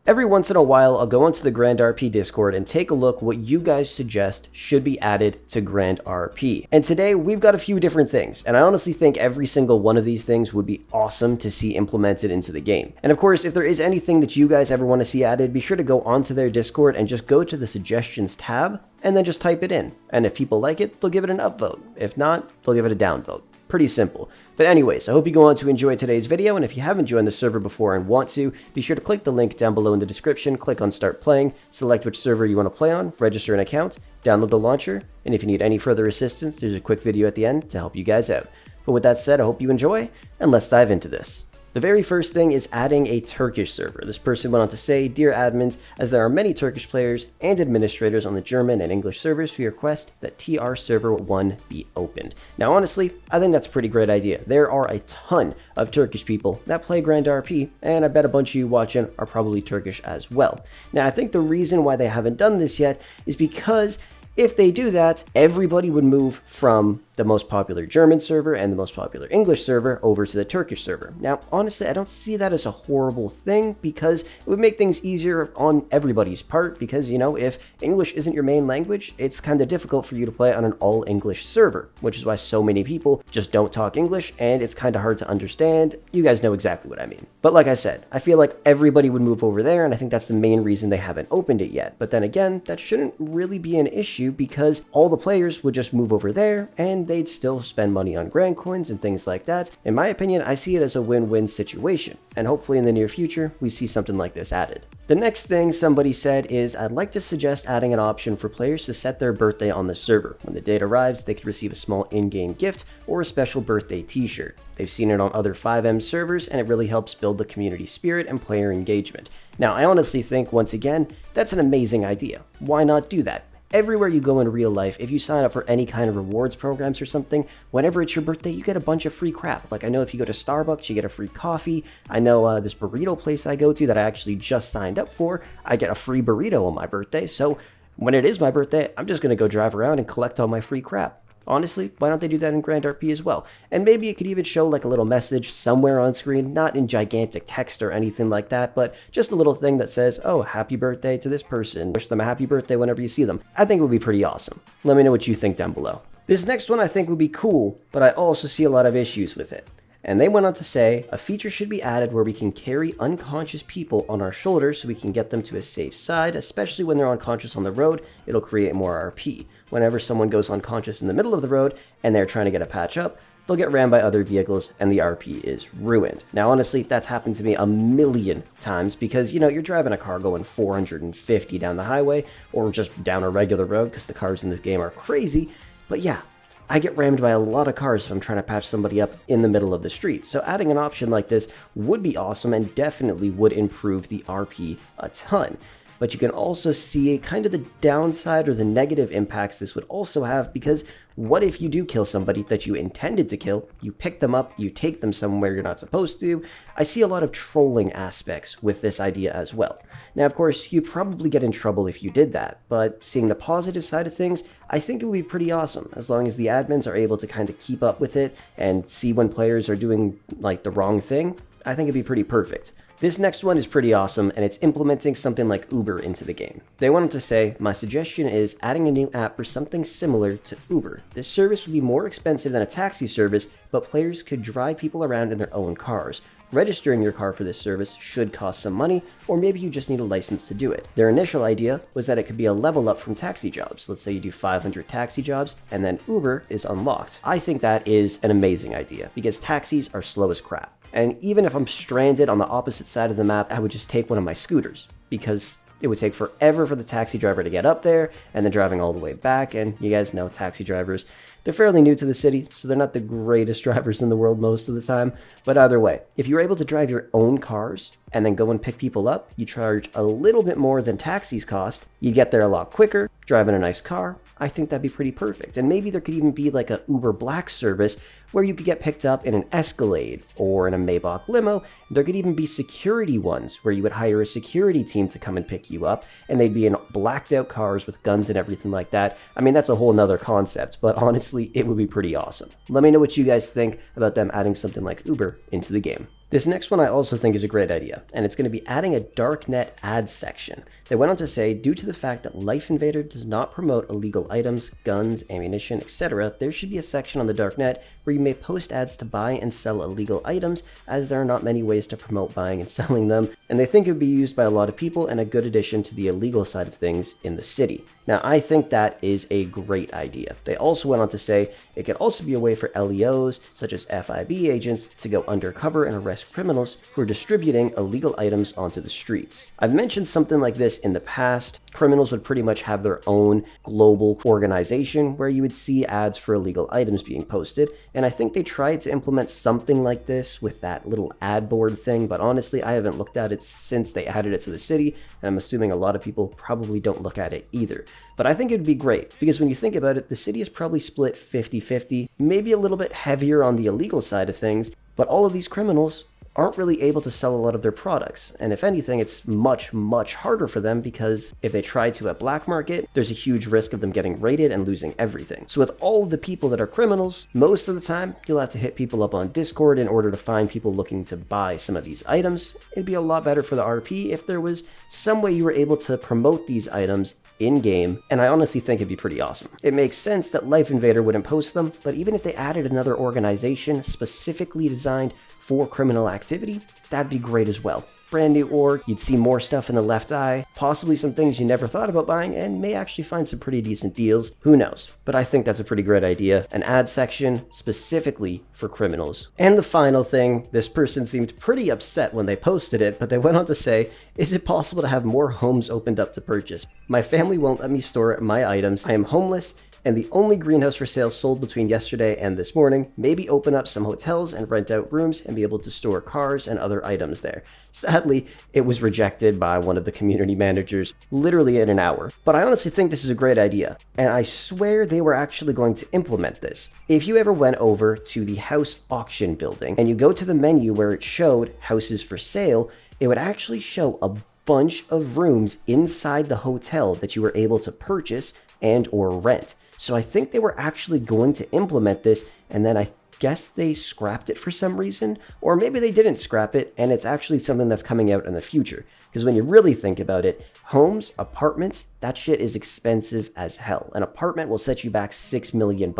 Every once in a while, I'll go onto the Grand RP Discord and take a look what you guys suggest should be added to Grand RP. And today, we've got a few different things, and I honestly think every single one of these things would be awesome to see implemented into the game. And of course, if there is anything that you guys ever want to see added, be sure to go onto their Discord and just go to the Suggestions tab, and then just type it in. And if people like it, they'll give it an upvote. If not, they'll give it a downvote. Pretty simple. But anyways, I hope you go on to enjoy today's video, and if you haven't joined the server before and want to, be sure to click the link down below in the description, click on Start Playing, select which server you want to play on, register an account, download the launcher, and if you need any further assistance, there's a quick video at the end to help you guys out. But with that said, I hope you enjoy, and let's dive into this. The very first thing is adding a Turkish server. This person went on to say, "Dear admins, as there are many Turkish players and administrators on the German and English servers, we request that TR server 1 be opened." Now honestly, I think that's a pretty great idea. There are a ton of Turkish people that play Grand RP, and I bet a bunch of you watching are probably Turkish as well. Now I think the reason why they haven't done this yet is because if they do that, everybody would move from the most popular German server and the most popular English server over to the Turkish server. Now, honestly, I don't see that as a horrible thing because it would make things easier on everybody's part because, you know, if English isn't your main language, it's kind of difficult for you to play on an all-English server, which is why so many people just don't talk English and it's kind of hard to understand. You guys know exactly what I mean. But like I said, I feel like everybody would move over there, and I think that's the main reason they haven't opened it yet. But then again, that shouldn't really be an issue because all the players would just move over there and they'd still spend money on grand coins and things like that. In my opinion, I see it as a win-win situation, and hopefully in the near future, we see something like this added. The next thing somebody said is, "I'd like to suggest adding an option for players to set their birthday on the server. When the date arrives, they could receive a small in-game gift or a special birthday t-shirt. They've seen it on other 5M servers, and it really helps build the community spirit and player engagement." Now, I honestly think, once again, that's an amazing idea. Why not do that? Everywhere you go in real life, if you sign up for any kind of rewards programs or something, whenever it's your birthday, you get a bunch of free crap. Like I know if you go to Starbucks, you get a free coffee. I know this burrito place I go to that I actually just signed up for, I get a free burrito on my birthday. So when it is my birthday, I'm just going to go drive around and collect all my free crap. Honestly, why don't they do that in Grand RP as well? And maybe it could even show like a little message somewhere on screen, not in gigantic text or anything like that, but just a little thing that says, "Oh, happy birthday to this person. Wish them a happy birthday whenever you see them." I think it would be pretty awesome. Let me know what you think down below. This next one I think would be cool, but I also see a lot of issues with it. And they went on to say, "A feature should be added where we can carry unconscious people on our shoulders so we can get them to a safe side, especially when they're unconscious on the road. It'll create more RP. Whenever someone goes unconscious in the middle of the road and they're trying to get a patch up, they'll get rammed by other vehicles and the RP is ruined." Now, honestly, that's happened to me a million times because, you know, you're driving a car going 450 down the highway or just down a regular road because the cars in this game are crazy. But yeah, I get rammed by a lot of cars if I'm trying to patch somebody up in the middle of the street. So adding an option like this would be awesome and definitely would improve the RP a ton. But you can also see kind of the downside or the negative impacts this would also have, because what if you do kill somebody that you intended to kill, you pick them up, you take them somewhere you're not supposed to? I see a lot of trolling aspects with this idea as well. Now, of course, you'd probably get in trouble if you did that, but seeing the positive side of things, I think it would be pretty awesome, as long as the admins are able to kind of keep up with it and see when players are doing like the wrong thing. I think it'd be pretty perfect. This next one is pretty awesome, and it's implementing something like Uber into the game. They wanted to say, "My suggestion is adding a new app for something similar to Uber. This service would be more expensive than a taxi service, but players could drive people around in their own cars. Registering your car for this service should cost some money, or maybe you just need a license to do it." Their initial idea was that it could be a level up from taxi jobs. Let's say you do 500 taxi jobs, and then Uber is unlocked. I think that is an amazing idea, because taxis are slow as crap. And even if I'm stranded on the opposite side of the map, I would just take one of my scooters, because it would take forever for the taxi driver to get up there and then driving all the way back. And you guys know taxi drivers, they're fairly new to the city, so they're not the greatest drivers in the world most of the time. But either way, if you're able to drive your own cars and then go and pick people up, you charge a little bit more than taxis cost. You get there a lot quicker, driving a nice car. I think that'd be pretty perfect. And maybe there could even be like a Uber Black service where you could get picked up in an Escalade or in a Maybach limo. There could even be security ones where you would hire a security team to come and pick you up, and they'd be in blacked out cars with guns and everything like that. I mean, that's a whole nother concept, but honestly, it would be pretty awesome. Let me know what you guys think about them adding something like Uber into the game. This next one I also think is a great idea, and it's going to be adding a darknet ads section. They went on to say, due to the fact that Life Invader does not promote illegal items, guns, ammunition, etc., there should be a section on the darknet where you may post ads to buy and sell illegal items, as there are not many ways to promote buying and selling them, and they think it would be used by a lot of people and a good addition to the illegal side of things in the city. Now, I think that is a great idea. They also went on to say it could also be a way for LEOs, such as FIB agents, to go undercover and arrest criminals who are distributing illegal items onto the streets. I've mentioned something like this in the past. Criminals would pretty much have their own global organization where you would see ads for illegal items being posted, and I think they tried to implement something like this with that little ad board thing, but honestly, I haven't looked at it since they added it to the city, and I'm assuming a lot of people probably don't look at it either. But I think it would be great, because when you think about it, the city is probably split 50-50, maybe a little bit heavier on the illegal side of things, but all of these criminals aren't really able to sell a lot of their products. And if anything, it's much harder for them, because if they try to at black market, there's a huge risk of them getting raided and losing everything. So with all of the people that are criminals, most of the time, you'll have to hit people up on Discord in order to find people looking to buy some of these items. It'd be a lot better for the RP if there was some way you were able to promote these items in-game, and I honestly think it'd be pretty awesome. It makes sense that Life Invader wouldn't post them, but even if they added another organization specifically designed for criminal activity, that'd be great as well. Brand new org, you'd see more stuff in the left eye, possibly some things you never thought about buying, and may actually find some pretty decent deals. Who knows? But I think that's a pretty great idea. An ad section specifically for criminals. And the final thing, this person seemed pretty upset when they posted it, but they went on to say, is it possible to have more homes opened up to purchase? My family won't let me store my items. I am homeless, and the only greenhouse for sale sold between yesterday and this morning. Maybe open up some hotels and rent out rooms and be able to store cars and other items there. Sadly, it was rejected by one of the community managers literally in an hour. But I honestly think this is a great idea, and I swear they were actually going to implement this. If you ever went over to the house auction building and you go to the menu where it showed houses for sale, it would actually show a bunch of rooms inside the hotel that you were able to purchase and or rent. So I think they were actually going to implement this, and then I guess they scrapped it for some reason, or maybe they didn't scrap it and it's actually something that's coming out in the future. Because when you really think about it, homes, apartments, that shit is expensive as hell. An apartment will set you back $6 million,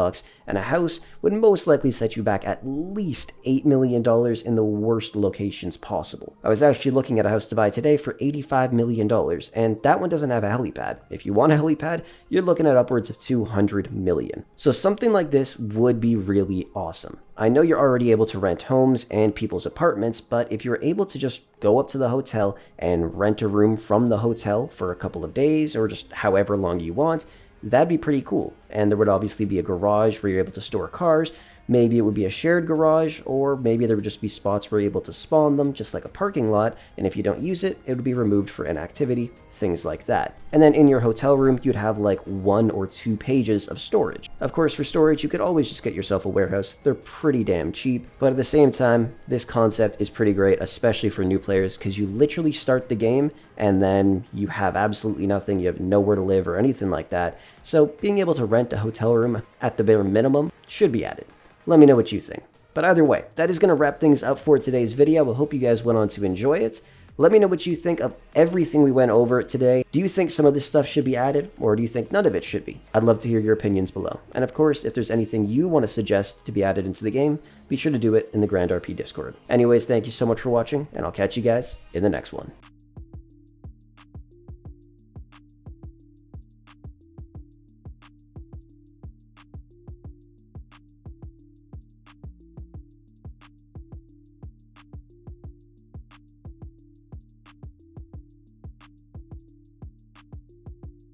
and a house would most likely set you back at least $8 million in the worst locations possible. I was actually looking at a house to buy today for $85 million, and that one doesn't have a helipad. If you want a helipad, you're looking at upwards of $200 million. So something like this would be really awesome. I know you're already able to rent homes and people's apartments, but if you're able to just go up to the hotel and rent a room from the hotel for a couple of days or just however long you want, that'd be pretty cool. And there would obviously be a garage where you're able to store cars. Maybe it would be a shared garage, or maybe there would just be spots where you're able to spawn them, just like a parking lot, and if you don't use it, it would be removed for inactivity, things like that. And then in your hotel room, you'd have like 1 or 2 pages of storage. Of course, for storage, you could always just get yourself a warehouse. They're pretty damn cheap, but at the same time, this concept is pretty great, especially for new players, because you literally start the game and then you have absolutely nothing, you have nowhere to live or anything like that. So being able to rent a hotel room at the bare minimum should be added. Let me know what you think. But either way, that is going to wrap things up for today's video. I hope you guys went on to enjoy it. Let me know what you think of everything we went over today. Do you think some of this stuff should be added, or do you think none of it should be? I'd love to hear your opinions below. And of course, if there's anything you want to suggest to be added into the game, be sure to do it in the Grand RP Discord. Anyways, thank you so much for watching, and I'll catch you guys in the next one.